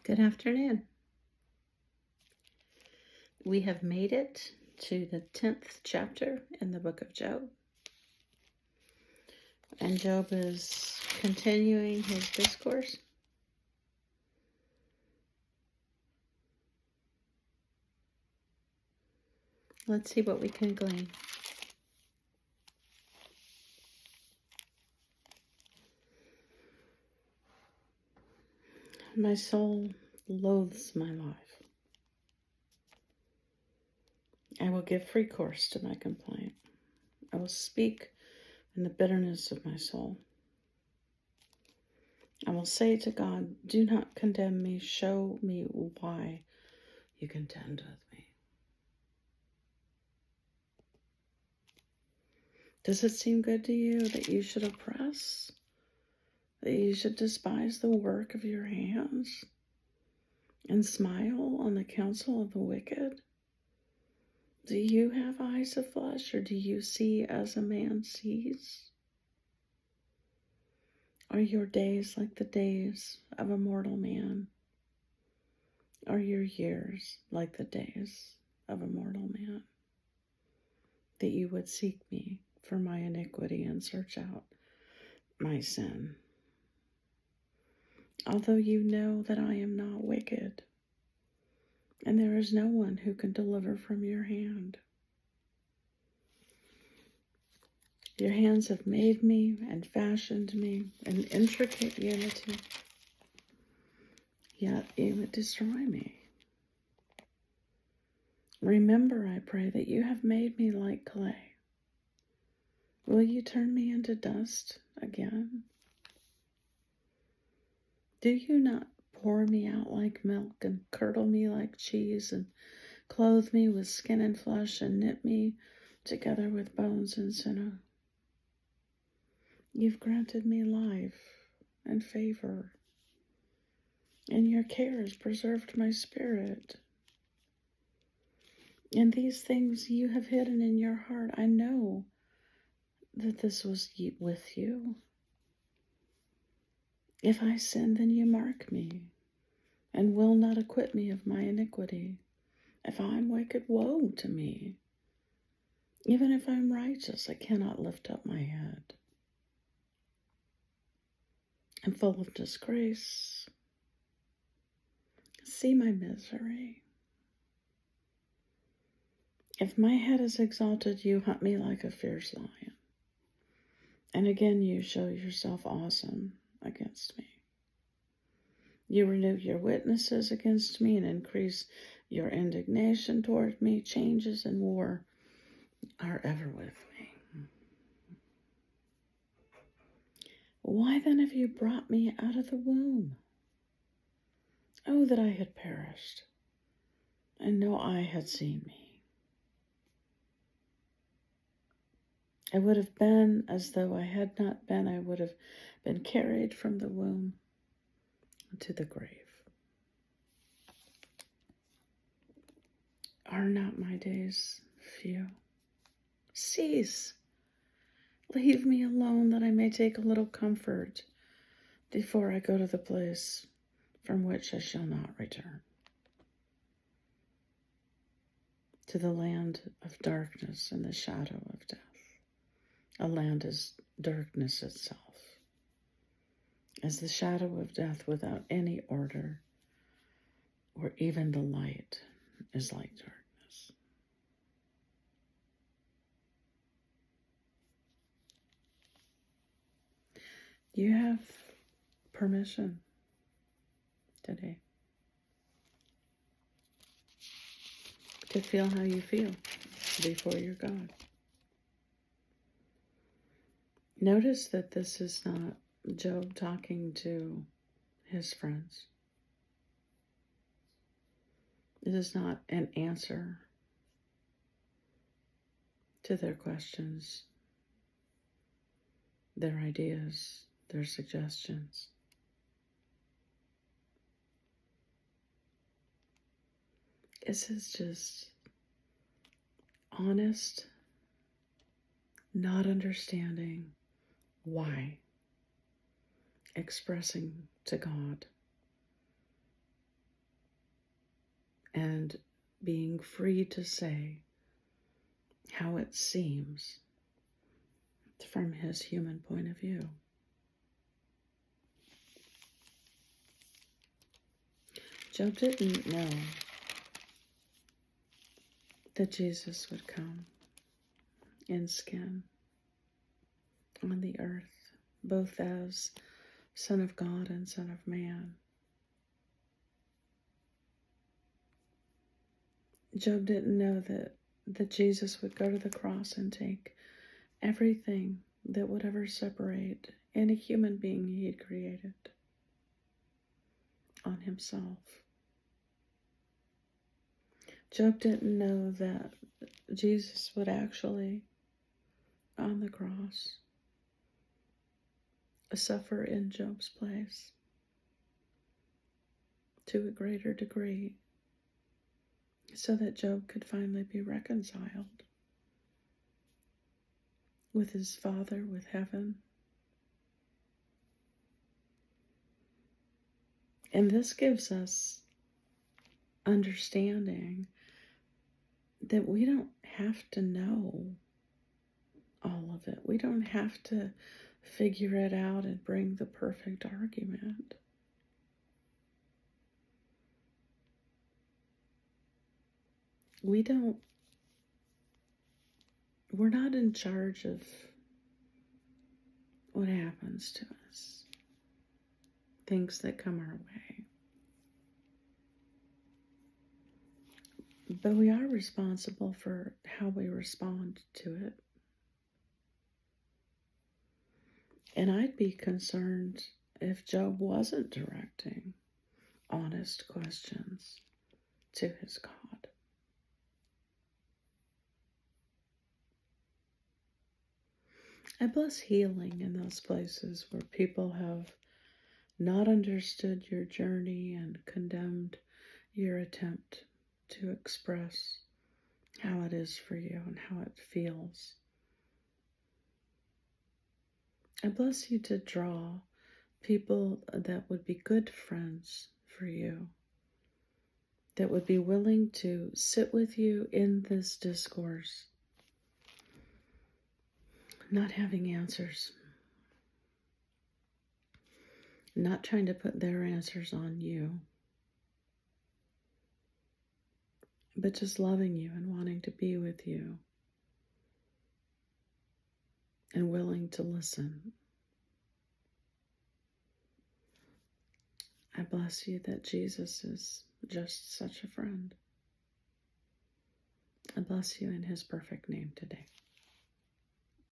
Good afternoon. We have made it to the 10th chapter in the book of Job. And Job is continuing his discourse. Let's see what we can glean. My soul loathes my life. I will give free course to my complaint. I will speak in the bitterness of my soul. I will say to God, do not condemn me. Show me why you contend with me. Does it seem good to you that you should oppress? That you should despise the work of your hands and smile on the counsel of the wicked? Do you have eyes of flesh, or do you see as a man sees? Are your days like the days of a mortal man? Are your years like the days of a mortal man? That you would seek me for my iniquity and search out my sin. Although you know that I am not wicked, and there is no one who can deliver from your hand. Your hands have made me and fashioned me in intricate unity, yet you would destroy me. Remember, I pray, that you have made me like clay. Will you turn me into dust again? Do you not pour me out like milk and curdle me like cheese and clothe me with skin and flesh and knit me together with bones and sinew? You've granted me life and favor, and your care has preserved my spirit. And these things you have hidden in your heart. I know that this was with you. If I sin, then you mark me, and will not acquit me of my iniquity. If I'm wicked, woe to me. Even if I'm righteous, I cannot lift up my head. I'm full of disgrace. See my misery. If my head is exalted, you hunt me like a fierce lion. And again you show yourself awesome against me. You renew your witnesses against me and increase your indignation toward me. Changes and war are ever with me. Why then have you brought me out of the womb? Oh, that I had perished, and no eye had seen me. I would have been as though I had not been. I would have been carried from the womb to the grave. Are not my days few? Cease. Leave me alone that I may take a little comfort before I go to the place from which I shall not return, to the land of darkness and the shadow of death. A land is darkness itself, as the shadow of death without any order, or even the light is like darkness. You have permission today to feel how you feel before your God. Notice that this is not Job talking to his friends. It is not an answer to their questions, their ideas, their suggestions. This is just honest, not understanding why, expressing to God and being free to say how it seems from his human point of view. Job didn't know that Jesus would come in skin on the earth, both as Son of God and Son of Man. Job didn't know that Jesus would go to the cross and take everything that would ever separate any human being he had created on himself. Job didn't know that Jesus would actually, on the cross, suffer in Job's place to a greater degree so that Job could finally be reconciled with his Father, with heaven. And this gives us understanding that we don't have to know all of it. We don't have to figure it out and bring the perfect argument. We're not in charge of what happens to us, things that come our way. But we are responsible for how we respond to it. And I'd be concerned if Job wasn't directing honest questions to his God. I bless healing in those places where people have not understood your journey and condemned your attempt to express how it is for you and how it feels. I bless you to draw people that would be good friends for you, that would be willing to sit with you in this discourse, not having answers, not trying to put their answers on you, but just loving you and wanting to be with you and willing to listen. I bless you that Jesus is just such a friend. I bless you in his perfect name today.